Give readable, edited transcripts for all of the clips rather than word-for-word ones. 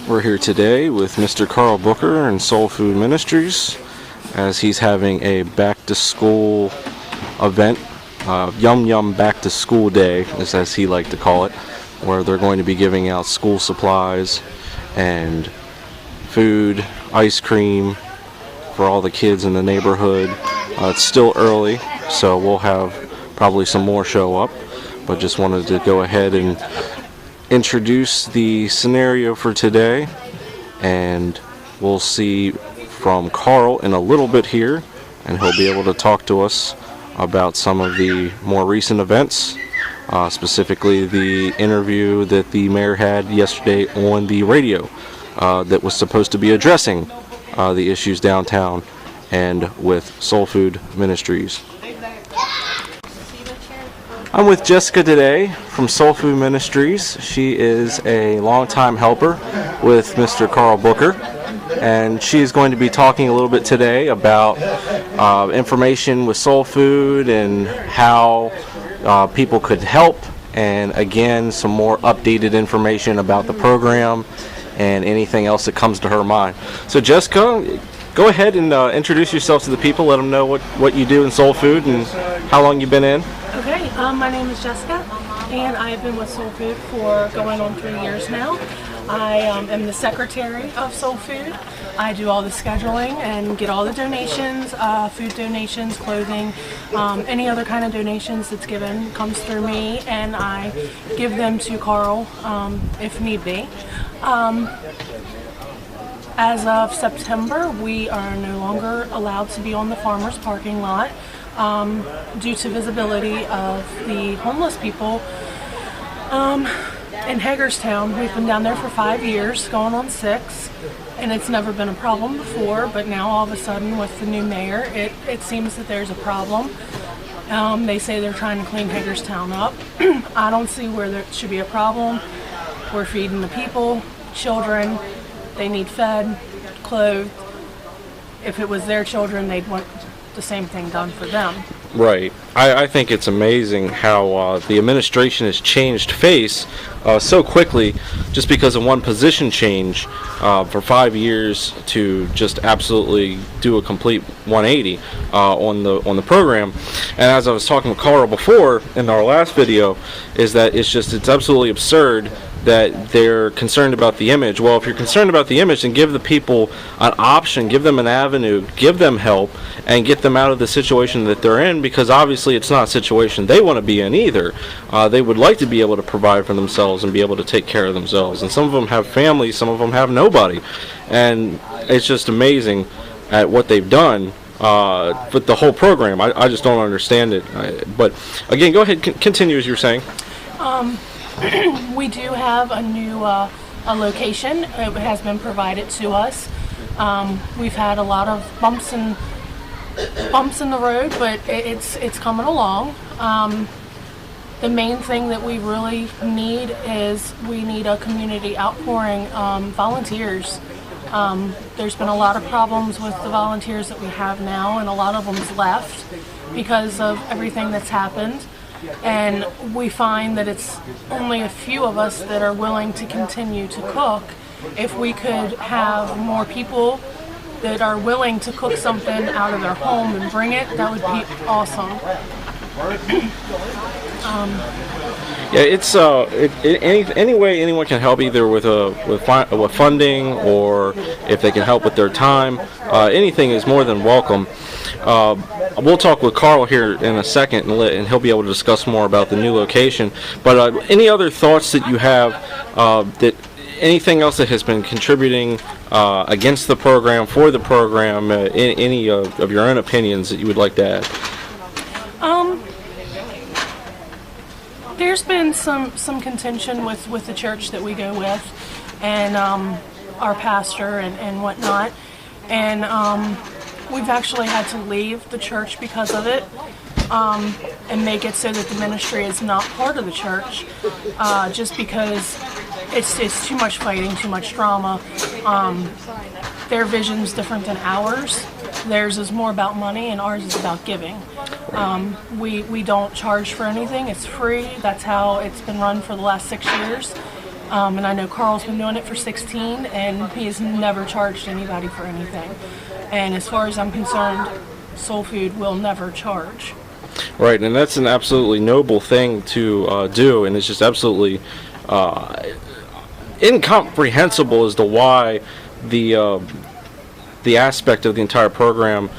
We're here today with Mr. Carl Booker and SoulFood Ministries as he's having a back-to-school event, Yum Yum Back to School Day, as he liked to call it, where they're going to be giving out school supplies and food, ice cream for all the kids in the neighborhood. It's still early, so we'll have probably some more show up, but just wanted to go ahead and introduce the scenario for today, and we'll see from Carl in a little bit here, and he'll be able to talk to us about some of the more recent events, specifically the interview that the mayor had yesterday on the radio that was supposed to be addressing the issues downtown and with SoulFood Ministries. I'm with Jessica today from SoulFood Ministries. She is a longtime helper with Mr. Carl Booker, and she is going to be talking a little bit today about information with Soul Food and how people could help, and again some more updated information about the program and anything else that comes to her mind. So Jessica, go ahead and introduce yourself to the people. Let them know what you do in Soul Food and how long you've been in. Okay, my name is Jessica, and I've been with Soul Food for going on 3 years now. I am the secretary of Soul Food. I do all the scheduling and get all the donations, food donations, clothing, any other kind of donations that's given comes through me, and I give them to Carl if need be. As of September, we are no longer allowed to be on the farmer's parking lot due to visibility of the homeless people in Hagerstown. We've been down there for 5 years, going on 6, and it's never been a problem before, but now all of a sudden with the new mayor, it seems that there's a problem. They say they're trying to clean Hagerstown up. I don't see where there should be a problem. We're feeding the people, children. They need fed, clothed. If it was their children, they'd want the same thing done for them. Right. I think it's amazing how the administration has changed face so quickly just because of one position change for 5 years to just absolutely do a complete 180 on the program. And as I was talking with Carl before in our last video, is that it's absolutely absurd that they're concerned about the image. Well, if you're concerned about the image, then give the people an option, give them an avenue, give them help, and get them out of the situation that they're in, because obviously it's not a situation they want to be in either. They would like to be able to provide for themselves and be able to take care of themselves. And some of them have families, some of them have nobody. And it's just amazing at what they've done with the whole program. I just don't understand it. But again, go ahead, continue as you're saying. We do have a new a location. It has been provided to us. We've had a lot of bumps in the road, but it's coming along. The main thing that we really need is we need a community outpouring, volunteers. There's been a lot of problems with the volunteers that we have now, and a lot of them's left because of everything that's happened. And we find that it's only a few of us that are willing to continue to cook. If we could have more people that are willing to cook something out of their home and bring it, that would be awesome. Yeah, it's any way anyone can help, either with funding, or if they can help with their time. Anything is more than welcome. We'll talk with Carl here in a second, and he'll be able to discuss more about the new location. But any other thoughts that you have, that anything else that has been contributing against the program, for the program, any of your own opinions that you would like to add? There's been some contention with the church that we go with, and our pastor and whatnot, and we've actually had to leave the church because of it, and make it so that the ministry is not part of the church, just because it's too much fighting, too much drama. Their vision's different than ours. Theirs is more about money, and ours is about giving. We don't charge for anything. It's free. That's how it's been run for the last 6 years. And I know Carl's been doing it for 16, and he has never charged anybody for anything. And as far as I'm concerned, Soul Food will never charge. Right, and that's an absolutely noble thing to do, and it's just absolutely incomprehensible as to why the aspect of the entire program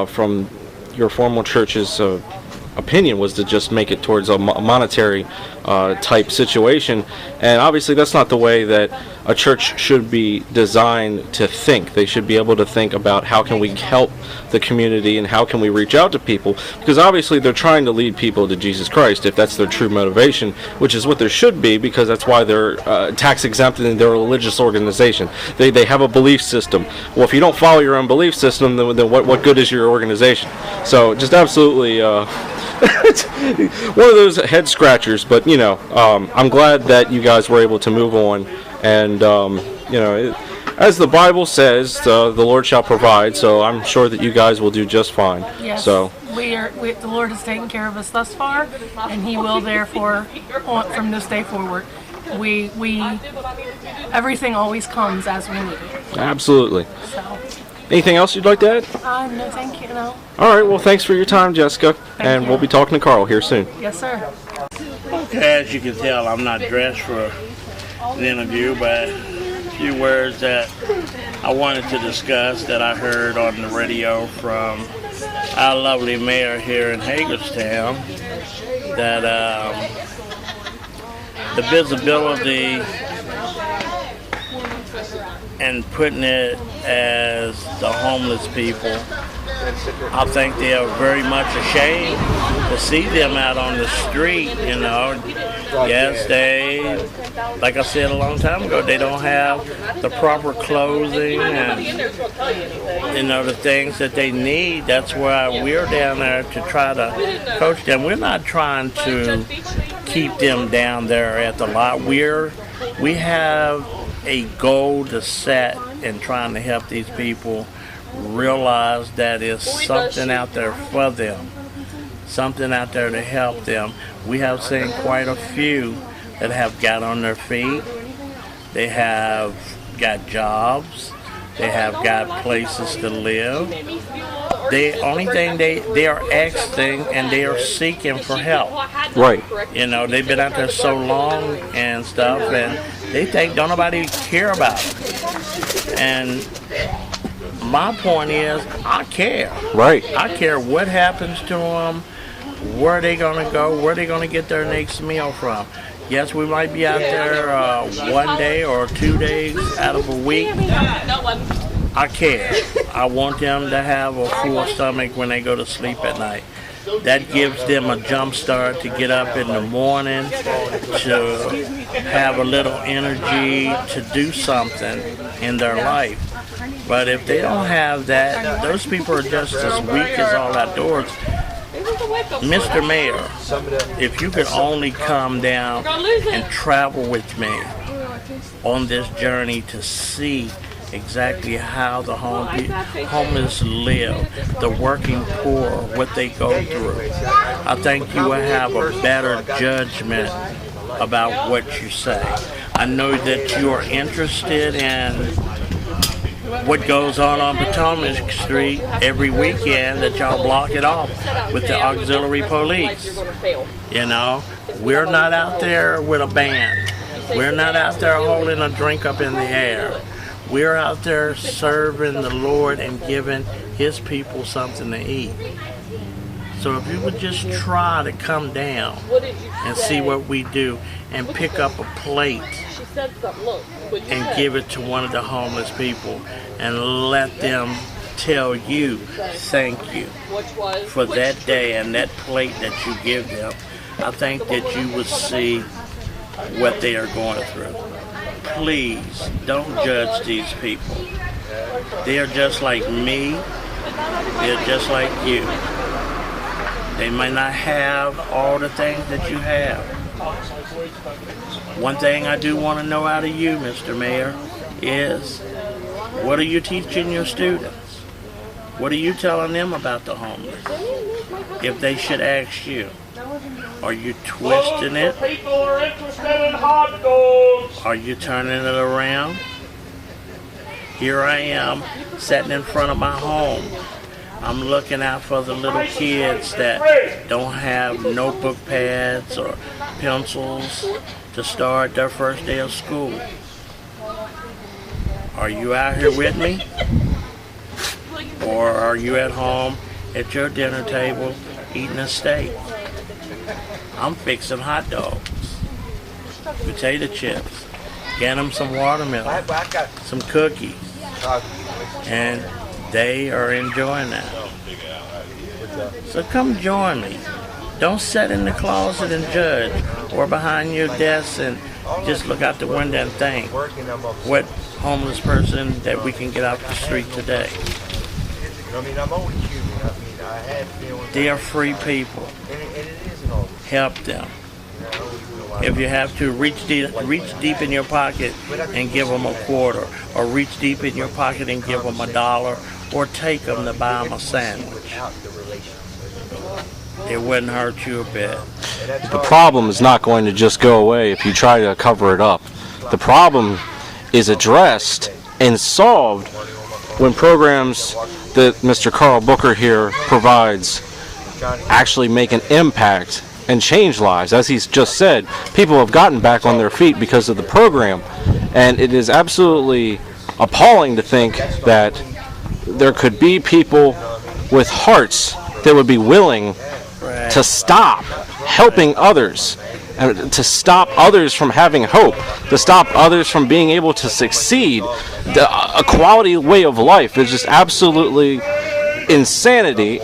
from your formal church's opinion was to just make it towards a monetary type situation, and obviously that's not the way that a church should be designed to think. They should be able to think about how can we help the community and how can we reach out to people, because obviously they're trying to lead people to Jesus Christ if that's their true motivation, which is what there should be, because that's why they're tax exempt and they're a religious organization. They have a belief system. Well, if you don't follow your own belief system, then what good is your organization? So just absolutely one of those head scratchers, but I'm glad that you guys were able to move on, and as the Bible says, the Lord shall provide, so I'm sure that you guys will do just fine. Yes, so the Lord has taken care of us thus far, and He will therefore from this day forward. We everything always comes as we need it. Absolutely. So. Anything else you'd like to add? No, thank you. No. All right. Well, thanks for your time, Jessica, and we'll be talking to Carl here soon. Yes, sir. Okay, as you can tell, I'm not dressed for an interview, but a few words that I wanted to discuss that I heard on the radio from our lovely mayor here in Hagerstown, that the visibility and putting it as the homeless people, I think they are very much ashamed to see them out on the street, Yes, they, like I said a long time ago, they don't have the proper clothing and, the things that they need. That's why we're down there to try to coach them. We're not trying to keep them down there at the lot. We have a goal to set in trying to help these people realize that there's something out there for them, something out there to help them. We have seen quite a few that have got on their feet. They have got jobs. They have got places to live. The only thing they are asking and they are seeking for help. Right. They've been out there so long and stuff, and they think don't nobody care about it. And my point is, I care. Right. I care what happens to them, where they gonna go, where they gonna get their next meal from. Yes, we might be out there 1 day or 2 days out of a week. I care. I want them to have a full stomach when they go to sleep at night. That gives them a jump start to get up in the morning, to have a little energy to do something in their life. But if they don't have that, those people are just as weak as all outdoors. Mr. Mayor, if you could only come down and travel with me on this journey to see exactly how the homeless live, the working poor, what they go through, I think you will have a better judgment about what you say. I know that you are interested in what goes on Potomac Street every weekend, that y'all block it off with the auxiliary police. We're not out there with a band. We're not out there holding a drink up in the air. We're out there serving the Lord and giving His people something to eat. So if you would just try to come down and see what we do and pick up a plate and give it to one of the homeless people and let them tell you thank you for that day and that plate that you give them, I think that you would see what they are going through. Please don't judge these people. They are just like me. They're just like you. They might not have all the things that you have. One thing I do want to know out of you, Mr. Mayor, is what are you teaching your students? What are you telling them about the homeless? If they should ask you. Are you twisting it? People are interested in hot dogs. Are you turning it around? Here I am, sitting in front of my home. I'm looking out for the little kids that don't have notebook pads or pencils to start their first day of school. Are you out here with me? Or are you at home at your dinner table eating a steak? I'm fixing hot dogs, potato chips, get them some watermelon, some cookies, and they are enjoying that. So come join me. Don't sit in the closet and judge, or behind your desk and just look out the window and think, what homeless person that we can get off the street today? They are free people. Help them. If you have to, reach deep in your pocket and give them a quarter, or reach deep in your pocket and give them $1, or take them to buy them a sandwich. It wouldn't hurt you a bit. The problem is not going to just go away if you try to cover it up. The problem is addressed and solved when programs that Mr. Carl Booker here provides actually make an impact and change lives. As he's just said, people have gotten back on their feet because of the program, and it is absolutely appalling to think that there could be people with hearts that would be willing to stop helping others, and to stop others from having hope, to stop others from being able to succeed. A quality way of life is just absolutely insanity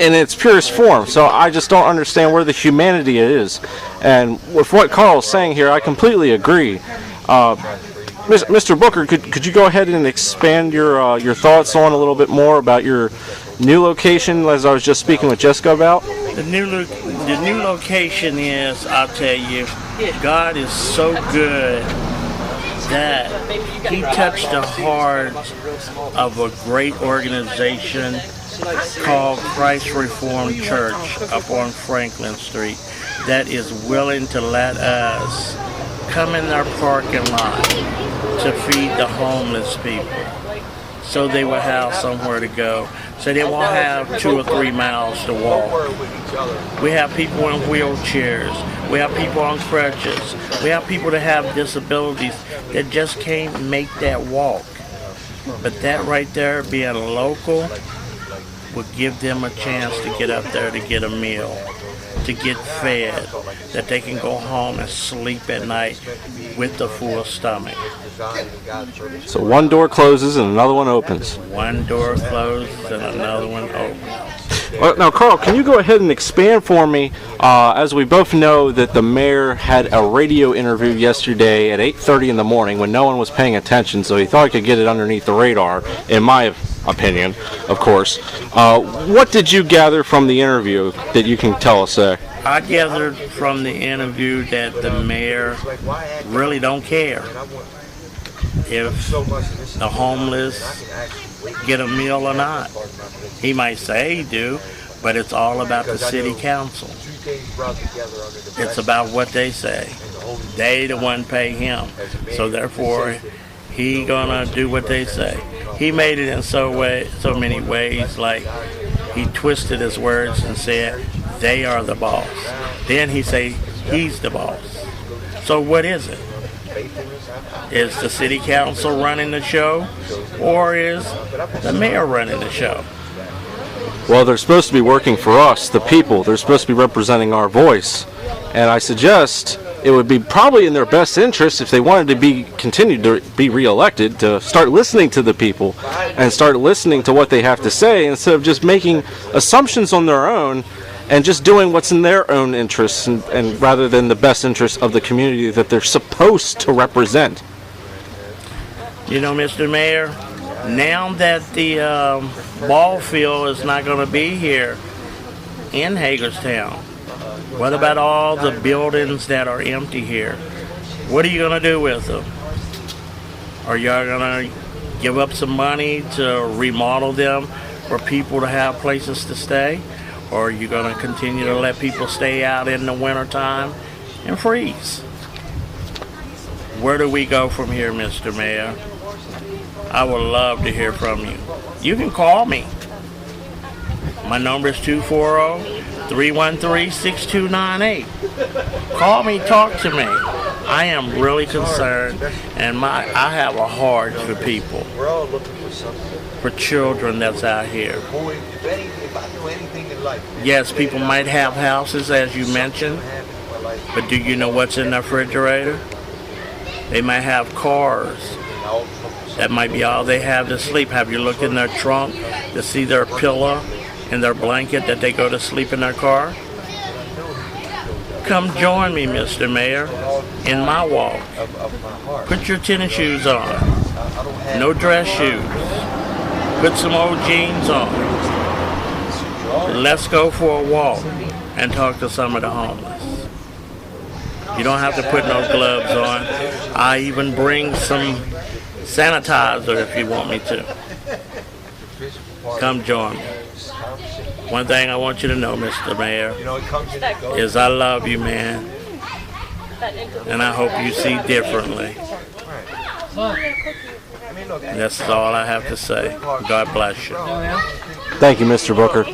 in its purest form. So I just don't understand where the humanity is. And with what Carl's saying here, I completely agree. Mr. Booker, could you go ahead and expand your thoughts on a little bit more about your new location, as I was just speaking with Jessica about? The new location is, I'll tell you, God is so good that He touched the heart of a great organization called Christ Reformed Church up on Franklin Street that is willing to let us come in their parking lot to feed the homeless people, so they will have somewhere to go, so they won't have 2 or 3 miles to walk. We have people in wheelchairs, we have people on crutches, we have people that have disabilities that just can't make that walk. But that right there, being local, would give them a chance to get up there to get a meal, to get fed, that they can go home and sleep at night with a full stomach. So one door closes and another one opens. One door closes and another one opens. Well, now, Carl, can you go ahead and expand for me, as we both know that the mayor had a radio interview yesterday at 8:30 in the morning when no one was paying attention, so he thought he could get it underneath the radar, in my opinion, of course. What did you gather from the interview that you can tell us there? I gathered from the interview that the mayor really don't care if the homeless get a meal or not. He might say he do, but it's all about the city council. It's about what they say. They the one pay him, so therefore he gonna do what they say. He made it in so many ways, like he twisted his words and said they are the boss. Then he say he's the boss. So what is it? Is the city council running the show, or is the mayor running the show? Well, they're supposed to be working for us, the people. They're supposed to be representing our voice. And I suggest it would be probably in their best interest, if they wanted to continue to be reelected, to start listening to the people and start listening to what they have to say, instead of just making assumptions on their own and just doing what's in their own interests, and rather than the best interests of the community that they're supposed to represent. You know, Mr. Mayor, now that the ball field is not going to be here in Hagerstown, what about all the buildings that are empty here? What are you going to do with them? Are y'all going to give up some money to remodel them for people to have places to stay? Or are you going to continue to let people stay out in the wintertime and freeze? Where do we go from here, Mr. Mayor? I would love to hear from you. You can call me. My number is 240-313-6298. Call me, talk to me. I am really concerned, and I have a heart for people, for children that's out here. Yes, people might have houses, as you mentioned, but do you know what's in the refrigerator? They might have cars. That might be all they have to sleep. Have you looked in their trunk to see their pillow and their blanket that they go to sleep in their car? Come join me, Mr. Mayor, in my walk. Put your tennis shoes on. No dress shoes. Put some old jeans on. Let's go for a walk and talk to some of the homeless. You don't have to put no gloves on. I even bring some sanitizer if you want me to. Come join me. One thing I want you to know, Mr. Mayor, is I love you, man. And I hope you see differently. And that's all I have to say. God bless you. Thank you, Mr. Booker.